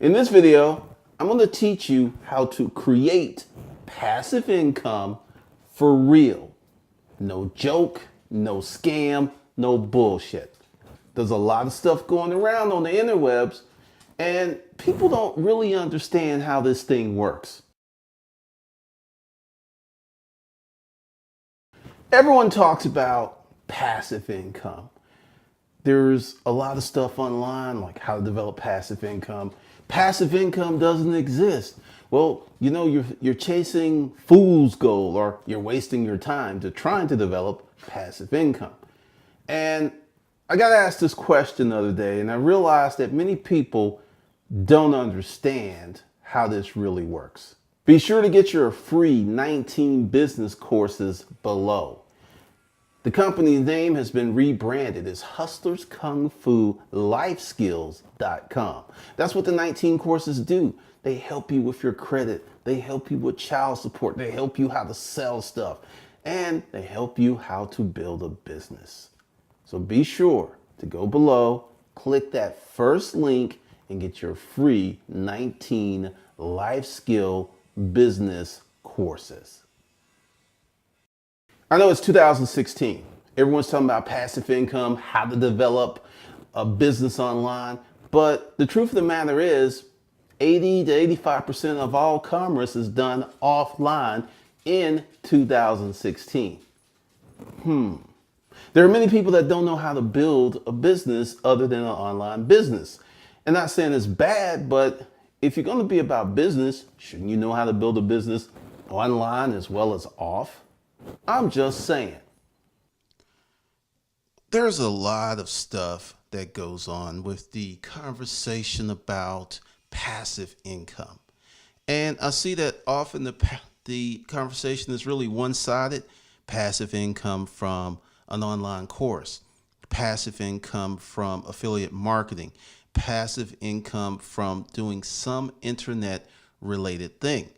In this video, I'm going to teach you how to create passive income for real. No joke, no scam, no bullshit. There's a lot of stuff going around on the interwebs, and people don't really understand how this thing works. Everyone talks about passive income. There's a lot of stuff online like how to develop passive income. Passive income doesn't exist. Well, you're chasing fool's gold, or you're wasting your time to trying to develop passive income. And I got asked this question the other day, and I realized that many people don't understand how this really works. Be sure to get your free 19 business courses below. The company's name has been rebranded as Hustlers Kung Fu Lifeskills.com. That's what the 19 courses do. They help you with your credit. They help you with child support. They help you how to sell stuff. And they help you how to build a business. So be sure to go below, click that first link, and get your free 19 life skill business courses. I know it's 2016. Everyone's talking about passive income, how to develop a business online. But the truth of the matter is 80 to 85% of all commerce is done offline in 2016. There are many people that don't know how to build a business other than an online business. And not saying it's bad, but if you're going to be about business, shouldn't you know how to build a business online as well as off? I'm just saying. There's a lot of stuff that goes on with the conversation about passive income. And I see that often the conversation is really one-sided. Passive income from an online course, passive income from affiliate marketing, passive income from doing some internet related thing.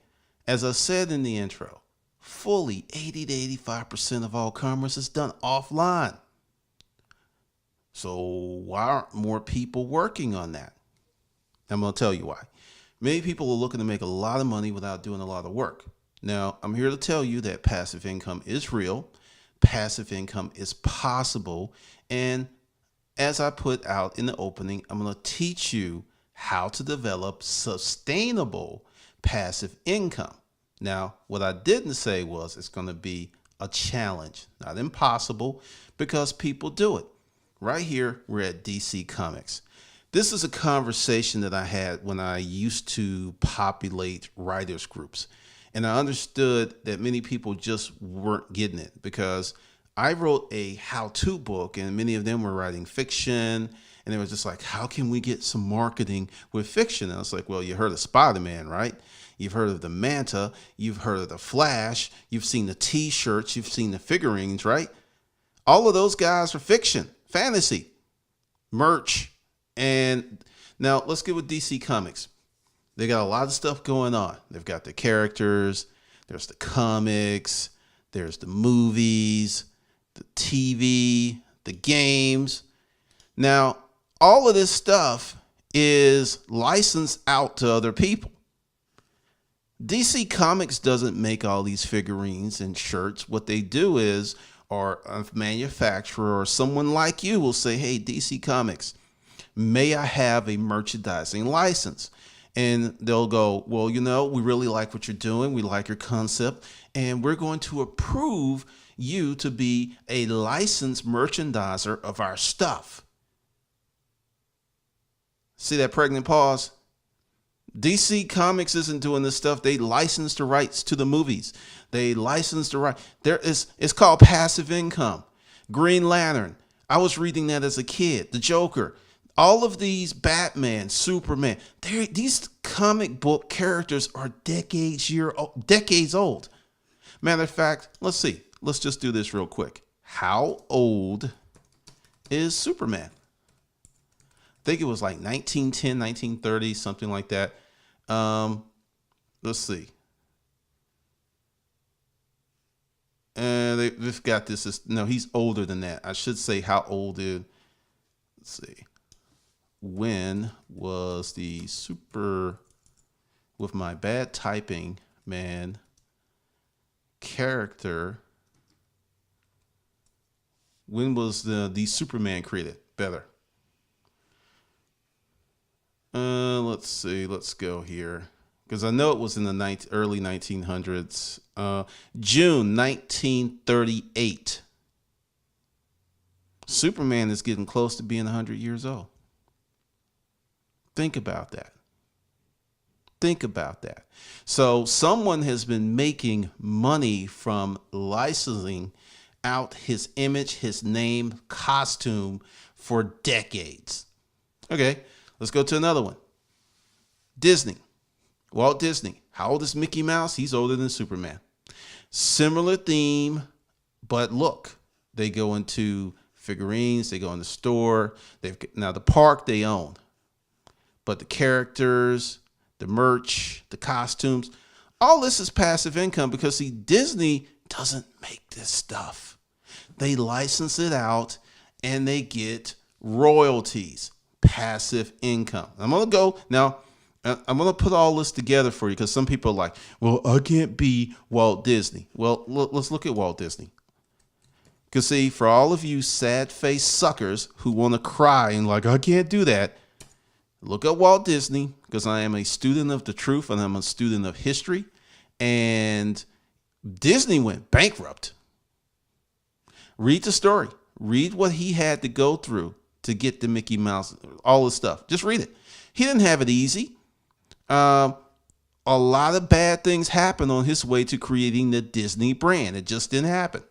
As I said in the intro, fully 80 to 85% of all commerce is done offline. So why aren't more people working on that? I'm going to tell you why. Many people are looking to make a lot of money without doing a lot of work. Now, I'm here to tell you that passive income is real. Passive income is possible. And as I put out in the opening, I'm going to teach you how to develop sustainable passive income. Now, what I didn't say was it's going to be a challenge, not impossible, because people do it. Right here, we're at DC Comics. This is a conversation that I had when I used to populate writers groups. And I understood that many people just weren't getting it because I wrote a how-to book and many of them were writing fiction. And they were just like, how can we get some marketing with fiction? And I was like, well, you heard of Spider-Man, right? You've heard of the Manta. You've heard of the Flash. You've seen the T-shirts. You've seen the figurines, right? All of those guys are fiction, fantasy, merch. And now let's get with DC Comics. They got a lot of stuff going on. They've got the characters. There's the comics. There's the movies, the TV, the games. Now, all of this stuff is licensed out to other people. DC Comics doesn't make all these figurines and shirts. What they do is, or a manufacturer or someone like you will say, hey, DC Comics, may I have a merchandising license? And they'll go, well, we really like what you're doing. We like your concept. And we're going to approve you to be a licensed merchandiser of our stuff. See that pregnant pause? DC Comics isn't doing this stuff. They license the rights to the movies. They license the right. It's called passive income. Green Lantern. I was reading that as a kid. The Joker. All of these Batman, Superman, these comic book characters are decades old. Matter of fact, let's see. Let's just do this real quick. How old is Superman? I think it was like 1910, 1930, something like that. Let's see. And they've got this. No, he's older than that. I should say how old is. Let's see. when was the super, with my bad typing, man, character, when was the Superman created? Better. Let's see. Let's go here because I know it was in the early 1900s. June 1938. Superman is getting close to being 100 years old. Think about that. Think about that. So someone has been making money from licensing out his image, his name, costume for decades. Okay, let's go to another one. Disney. Walt Disney. How old is Mickey Mouse? He's older than Superman. Similar theme, but look, they go into figurines, they go in the store. Now the park they own, but the characters, the merch, the costumes, all this is passive income because see, Disney doesn't make this stuff. They license it out and they get royalties, passive income. I'm going to go now. I'm going to put all this together for you because some people are like, well, I can't be Walt Disney. Well, let's look at Walt Disney. Because see, for all of you sad-faced suckers who want to cry and like, I can't do that, look at Walt Disney because I am a student of the truth and I'm a student of history. And Disney went bankrupt. Read the story. Read what he had to go through to get the Mickey Mouse, all this stuff. Just read it. He didn't have it easy. A lot of bad things happened on his way to creating the Disney brand. It just didn't happen.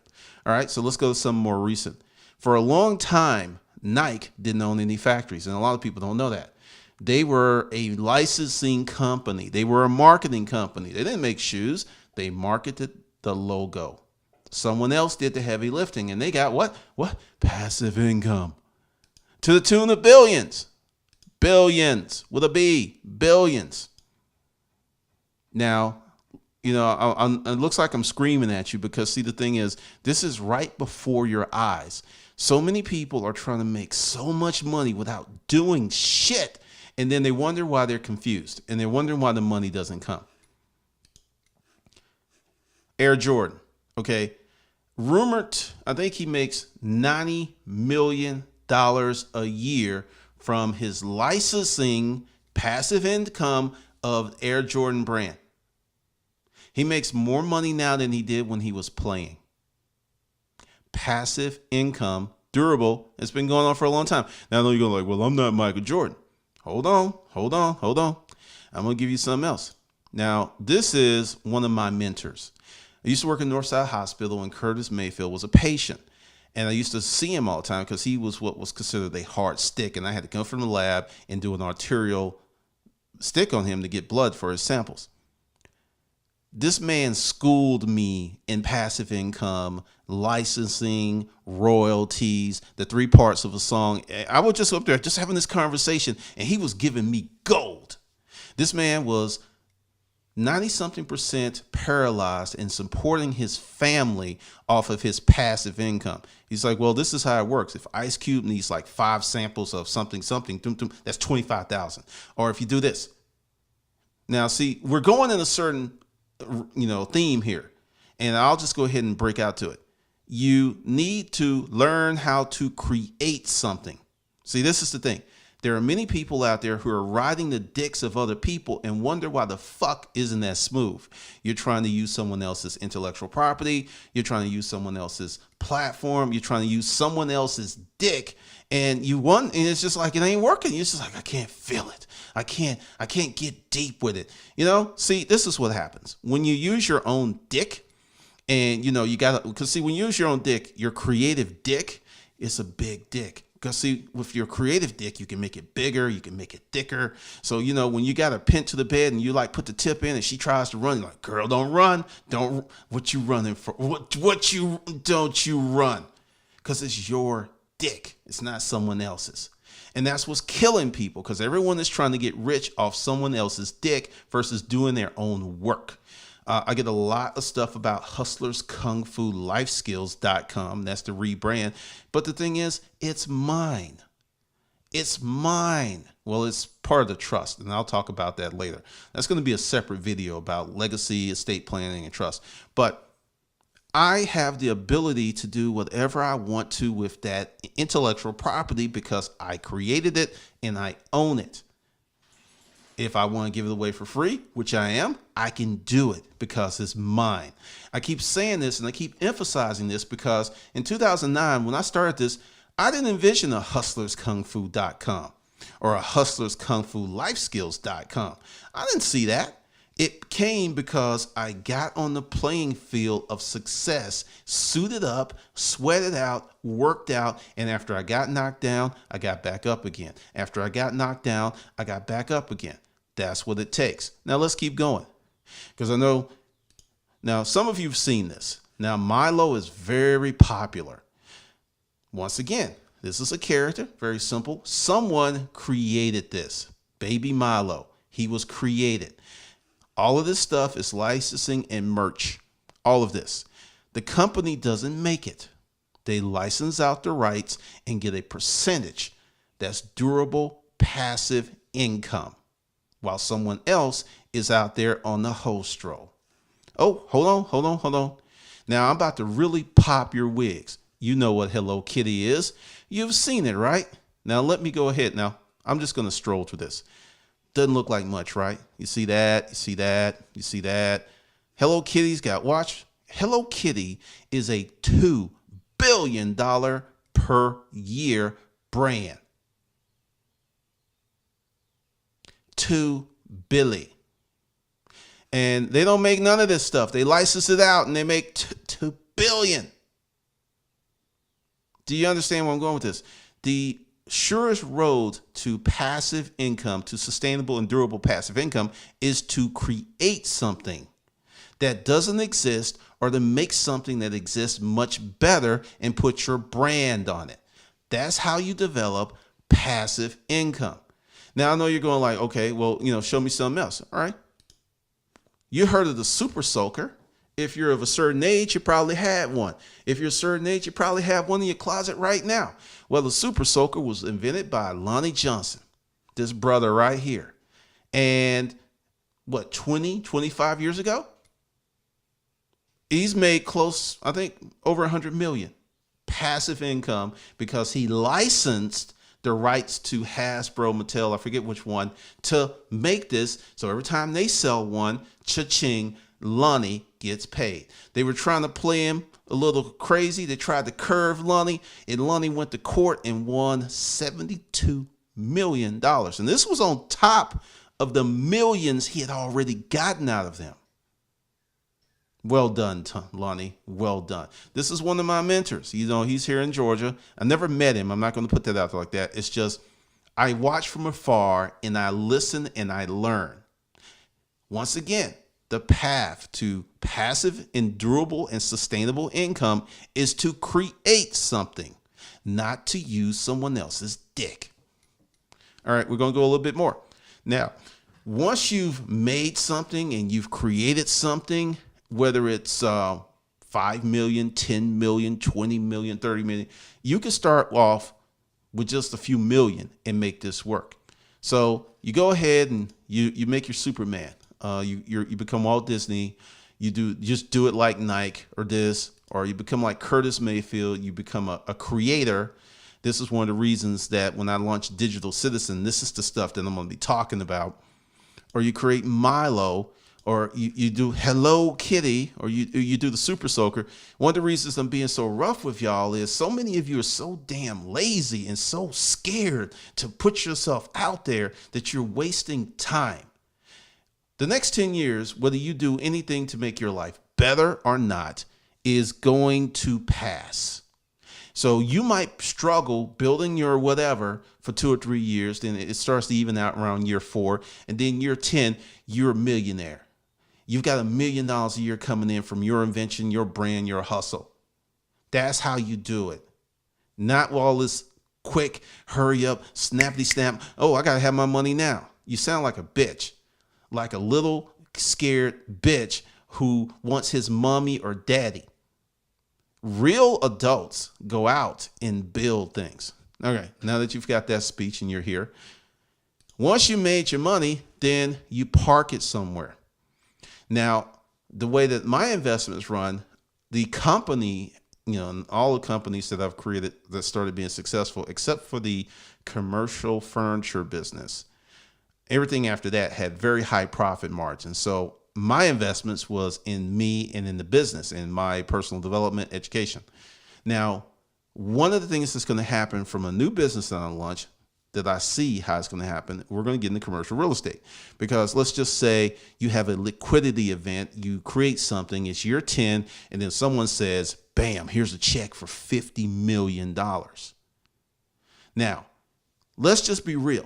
All right, so let's go to some more recent. For a long time, Nike didn't own any factories, and a lot of people don't know that. They were a licensing company. They were a marketing company. They didn't make shoes. They marketed the logo. Someone else did the heavy lifting, and they got what? What? Passive income to the tune of billions. Billions with a B. Billions. Now, you know, it looks like I'm screaming at you because, see, the thing is, this is right before your eyes. So many people are trying to make so much money without doing shit, and then they wonder why they're confused, and they're wondering why the money doesn't come. Air Jordan, okay? Rumored, I think he makes $90 million a year from his licensing passive income of Air Jordan brand. He makes more money now than he did when he was playing. Passive income, durable. It's been going on for a long time. Now I know you're going like, well, I'm not Michael Jordan. Hold on. I'm going to give you something else. Now, this is one of my mentors. I used to work in Northside Hospital and Curtis Mayfield was a patient. And I used to see him all the time because he was what was considered a hard stick. And I had to come from the lab and do an arterial stick on him to get blood for his samples. This man schooled me in passive income, licensing, royalties, the three parts of a song. I was just up there just having this conversation and he was giving me gold. This man was 90-something% paralyzed and supporting his family off of his passive income. He's like, well, this is how it works. If Ice Cube needs like 5 samples of something, that's $25,000. Or if you do this. Now, see, we're going in a certain, theme here, and I'll just go ahead and break out to it. You need to learn how to create something. See, this is the thing. There are many people out there who are riding the dicks of other people and wonder why the fuck isn't that smooth. You're trying to use someone else's intellectual property. You're trying to use someone else's platform. You're trying to use someone else's dick, and and it's just like it ain't working. You're just like, I can't feel it. I can't get deep with it. See, this is what happens when you use your own dick, and you gotta, because see, when you use your own dick, your creative dick is a big dick. Because see, with your creative dick, you can make it bigger, you can make it thicker. So, when you got her pinned to the bed and you like put the tip in and she tries to run, you're like, girl, don't run. What you running for? Don't you run? Because it's your dick. It's not someone else's. And that's what's killing people, because everyone is trying to get rich off someone else's dick versus doing their own work. I get a lot of stuff about hustlerskungfulifeskills.com. That's the rebrand. But the thing is, it's mine. It's mine. Well, it's part of the trust, and I'll talk about that later. That's going to be a separate video about legacy, estate planning, and trust. But I have the ability to do whatever I want to with that intellectual property because I created it and I own it. If I want to give it away for free, which I am, I can do it because it's mine. I keep saying this and I keep emphasizing this because in 2009, when I started this, I didn't envision a hustlerskungfu.com or a hustlerskungfulifeskills.com. I didn't see that. It came because I got on the playing field of success, suited up, sweated out, worked out, and after I got knocked down, I got back up again. After I got knocked down, I got back up again. That's what it takes. Now let's keep going because I know now some of you have seen this. Now Milo is very popular. Once again, this is a character, very simple. Someone created this. Baby Milo. He was created. All of this stuff is licensing and merch. All of this. The company doesn't make it. They license out the rights and get a percentage. That's durable, passive income. While someone else is out there on the host roll. Oh, hold on. Now I'm about to really pop your wigs. You know what Hello Kitty is. You've seen it, right? Now let me go ahead. Now I'm just going to stroll through this. Doesn't look like much, right? You see that? You see that? You see that? Hello Kitty's got, watch. Hello Kitty is a $2 billion per year brand. $2 billion. And they don't make none of this stuff. They license it out and they make $2 billion. Do you understand where I'm going with this? The surest road to passive income, to sustainable and durable passive income, is to create something that doesn't exist or to make something that exists much better and put your brand on it. That's how you develop passive income. Now, I know you're going like, okay, well, show me something else. All right. You heard of the Super Soaker. If you're of a certain age, you probably had one. If you're a certain age, you probably have one in your closet right now. Well, the Super Soaker was invented by Lonnie Johnson, this brother right here. And 25 years ago? He's made close, I think, over 100 million passive income because he licensed the rights to Hasbro, Mattel, I forget which one, to make this. So every time they sell one, cha-ching, Lonnie gets paid. They were trying to play him a little crazy. They tried to curve Lonnie, and Lonnie went to court and won $72 million. And this was on top of the millions he had already gotten out of them. Well done, Lonnie. Well done. This is one of my mentors. He's here in Georgia. I never met him. I'm not going to put that out there like that. It's just I watch from afar and I listen and I learn. Once again, the path to passive and durable and sustainable income is to create something, not to use someone else's dick. All right, we're going to go a little bit more. Now, once you've made something and you've created something, whether it's 5 million, 10 million, 20 million, 30 million, you can start off with just a few million and make this work. So you go ahead and you make your Superman. You become Walt Disney. You just do it like Nike or this, or you become like Curtis Mayfield. You become a creator. This is one of the reasons that when I launched Digital Citizen, this is the stuff that I'm going to be talking about. Or you create Milo, or you do Hello Kitty, or you do the Super Soaker. One of the reasons I'm being so rough with y'all is so many of you are so damn lazy and so scared to put yourself out there that you're wasting time. The next 10 years, whether you do anything to make your life better or not, is going to pass. So you might struggle building your whatever for 2 or 3 years. Then it starts to even out around year 4. And then year 10, you're a millionaire. You've got $1 million a year coming in from your invention, your brand, your hustle. That's how you do it. Not all this quick, hurry up, snappity snap. Oh, I got to have my money now. You sound like a bitch. Like a little scared bitch who wants his mommy or daddy. Real adults go out and build things. Okay, now that you've got that speech and you're here, once you made your money, then you park it somewhere. Now, the way that my investments run, the company, and all the companies that I've created that started being successful, except for the commercial furniture business, everything after that had very high profit margins. So my investments was in me and in the business, in my personal development, education. Now, one of the things that's going to happen from a new business that I launch, that I see how it's going to happen, we're going to get into commercial real estate. Because let's just say you have a liquidity event, you create something, it's year 10, and then someone says, bam, here's a check for $50 million. Now, let's just be real.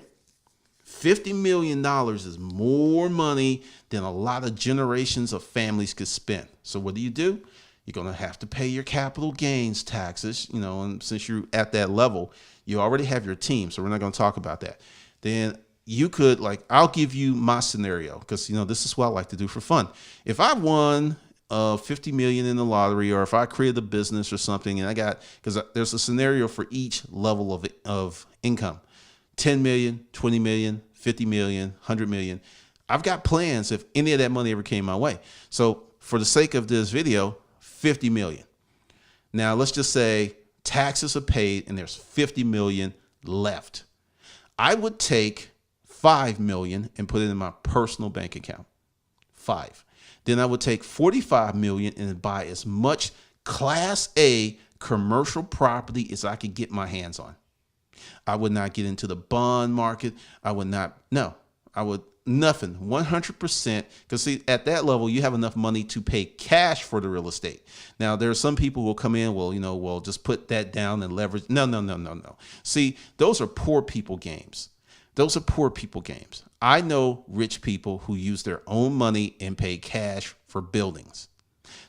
$50 million is more money than a lot of generations of families could spend. So what do? You're going to have to pay your capital gains taxes, and since you're at that level, you already have your team. So we're not going to talk about that. Then you could, I'll give you my scenario because, this is what I like to do for fun. If I won 50 million in the lottery, or if I created a business or something, and because there's a scenario for each level of income, 10 million, 20 million, 50 million, 100 million. I've got plans if any of that money ever came my way. So for the sake of this video, 50 million. Now let's just say taxes are paid and there's 50 million left. I would take 5 million and put it in my personal bank account. 5. Then I would take 45 million and buy as much Class A commercial property as I could get my hands on. I would not get into the bond market. I would nothing, 100%. Because see, at that level, you have enough money to pay cash for the real estate. Now, there are some people who will come in, just put that down and leverage. No. See, those are poor people games. I know rich people who use their own money and pay cash for buildings.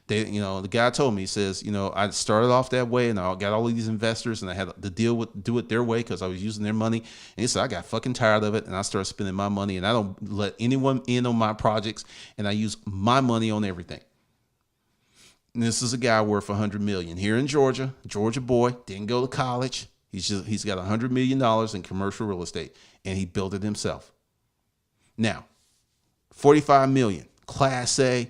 The guy told me, he says, I started off that way and I got all of these investors and I had to do it their way because I was using their money. And he said, I got fucking tired of it and I started spending my money and I don't let anyone in on my projects and I use my money on everything. And this is a guy worth $100 million here in Georgia boy, didn't go to college. He's got $100 million in commercial real estate and he built it himself. Now, 45 million, Class A.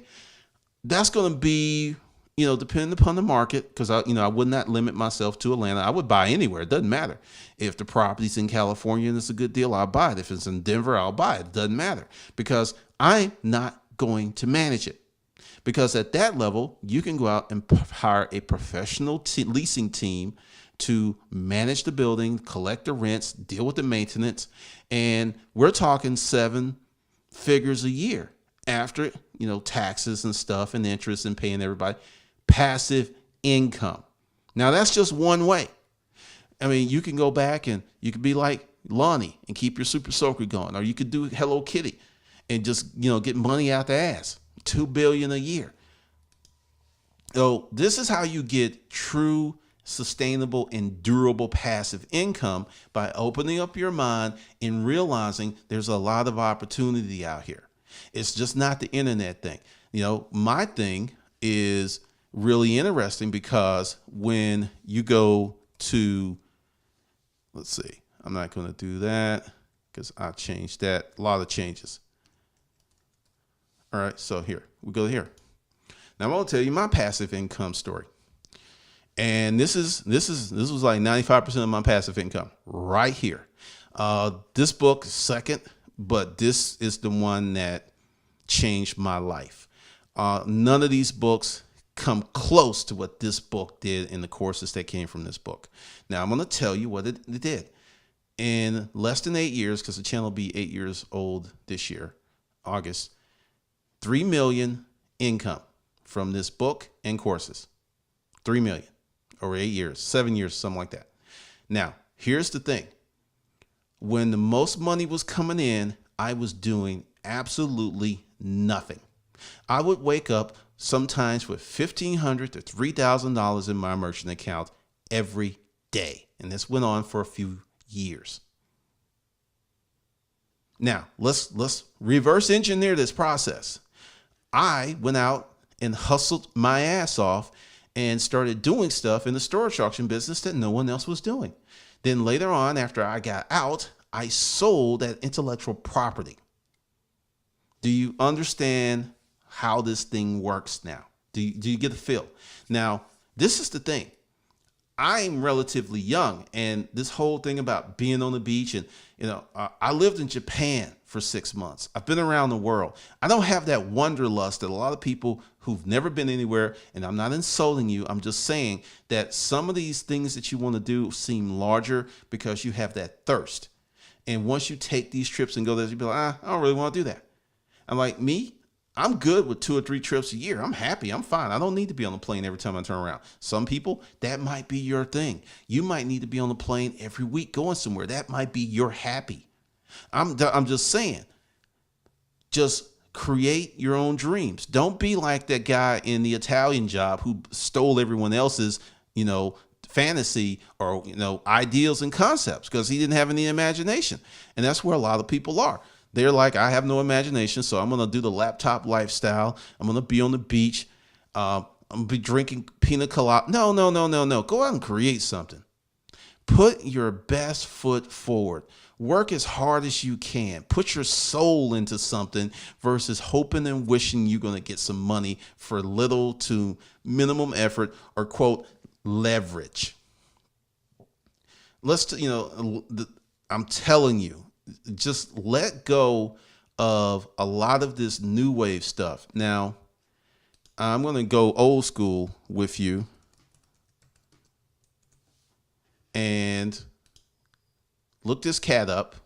That's going to be, depending upon the market, because I would not limit myself to Atlanta. I would buy anywhere. It doesn't matter. If the property's in California and it's a good deal, I'll buy it. If it's in Denver, I'll buy it. It doesn't matter because I'm not going to manage it. Because at that level, you can go out and hire a professional leasing team to manage the building, collect the rents, deal with the maintenance. And we're talking 7 figures a year after, taxes and stuff and interest and paying everybody. Passive income. Now, that's just one way. I mean, you can go back and you could be like Lonnie and keep your super soaker going. Or you could do Hello Kitty and just, get money out the ass. $2 billion a year. So this is how you get true, sustainable, and durable passive income by opening up your mind and realizing there's a lot of opportunity out here. It's just not the internet thing. My thing is really interesting because when you go to, let's see, I'm not going to do that because I changed that. A lot of changes. All right, so here we go here. Now I'm going to tell you my passive income story. And this was like 95% of my passive income right here. This book is second, but this is the one that changed my life. None of these books come close to what this book did in the courses that came from this book. Now I'm going to tell you what it did. In less than 8 years, because the channel will be 8 years old this year, August, 3 million income from this book and courses. 3 million over 8 years, 7 years, something like that. Now, here's the thing. When the most money was coming in, I was doing absolutely nothing. I would wake up sometimes with $1,500 to $3,000 in my merchant account every day. And this went on for a few years. Now, let's reverse engineer this process. I went out and hustled my ass off and started doing stuff in the storage auction business that no one else was doing. Then later on, after I got out, I sold that intellectual property. Do you understand how this thing works now? Do you get the feel? Now, this is the thing. I'm relatively young, and this whole thing about being on the beach, and I lived in Japan for 6 months. I've been around the world. I don't have that wanderlust that a lot of people who've never been anywhere, and I'm not insulting you. I'm just saying that some of these things that you want to do seem larger because you have that thirst. And once you take these trips and go there, you'll be like, I don't really want to do that. And like me, I'm good with 2 or 3 trips a year. I'm happy. I'm fine. I don't need to be on the plane every time I turn around. Some people, that might be your thing. You might need to be on the plane every week going somewhere. That might be your happy. I'm just saying, just create your own dreams. Don't be like that guy in The Italian Job who stole everyone else's, fantasy or, ideals and concepts because he didn't have any imagination. And that's where a lot of people are. They're like, I have no imagination, so I'm going to do the laptop lifestyle. I'm going to be on the beach. I'm going to be drinking pina colada. No. Go out and create something. Put your best foot forward. Work as hard as you can. Put your soul into something versus hoping and wishing you're going to get some money for little to minimum effort or, quote, leverage. I'm telling you, just let go of a lot of this new wave stuff. Now, I'm going to go old school with you and look this cat up.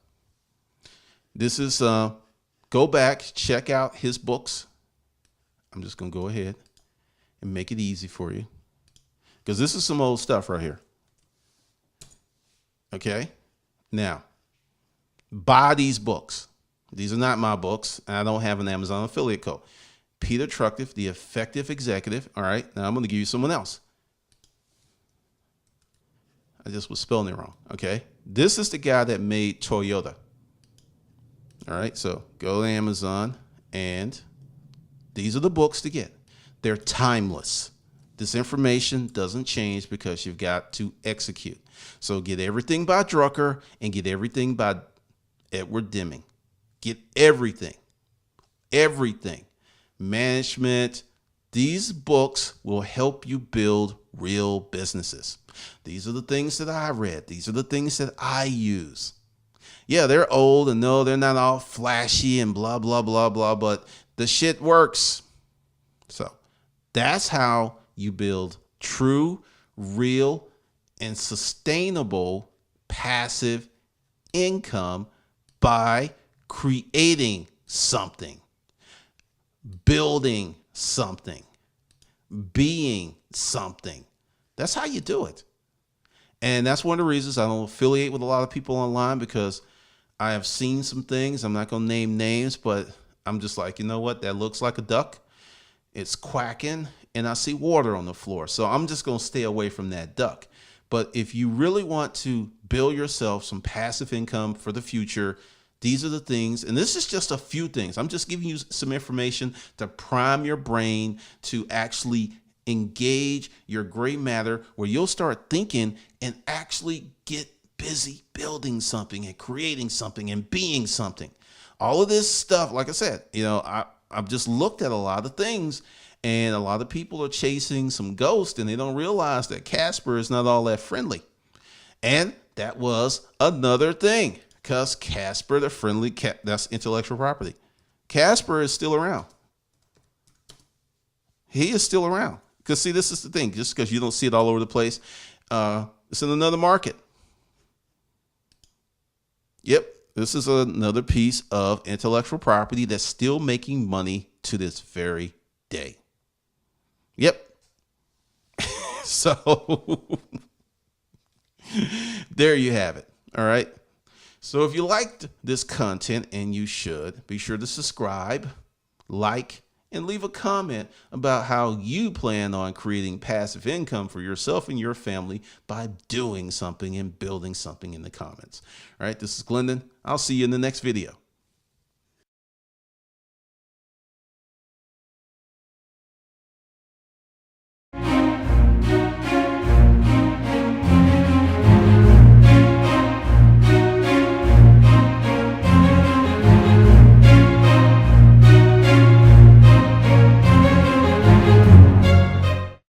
This is, go back, check out his books. I'm just going to go ahead and make it easy for you because this is some old stuff right here. Okay. Now, buy these books. These are not my books. And I don't have an Amazon affiliate code. Peter Truckliffe, The Effective Executive. All right. Now I'm going to give you someone else. I just was spelling it wrong. Okay. This is the guy that made Toyota. All right. So go to Amazon and these are the books to get. They're timeless. This information doesn't change because you've got to execute. So get everything by Drucker and get everything by Edward Deming. Get everything. Management. These books will help you build real businesses. These are the things that I read. These are the things that I use. Yeah, they're old and no, they're not all flashy and blah, blah, blah, blah, but the shit works. So that's how you build true, real, and sustainable passive income by creating something, building something, being something. That's how you do it. And that's one of the reasons I don't affiliate with a lot of people online because I have seen some things. I'm not going to name names, but I'm just like, you know what? That looks like a duck. It's quacking and I see water on the floor. So I'm just going to stay away from that duck. But if you really want to build yourself some passive income for the future, these are the things. And this is just a few things. I'm just giving you some information to prime your brain to actually engage your gray matter where you'll start thinking and actually get busy building something and creating something and being something. All of this stuff, like I said, I've just looked at a lot of things and a lot of people are chasing some ghosts and they don't realize that Casper is not all that friendly. And that was another thing because Casper, the friendly cat, that's intellectual property. Casper is still around. He is still around. Because see, this is the thing, just because you don't see it all over the place, it's in another market. Yep. This is another piece of intellectual property that's still making money to this very day. Yep. So there you have it. All right. So if you liked this content, and you should, be sure to subscribe, like, and leave a comment about how you plan on creating passive income for yourself and your family by doing something and building something in the comments. All right, this is Glendon. I'll see you in the next video.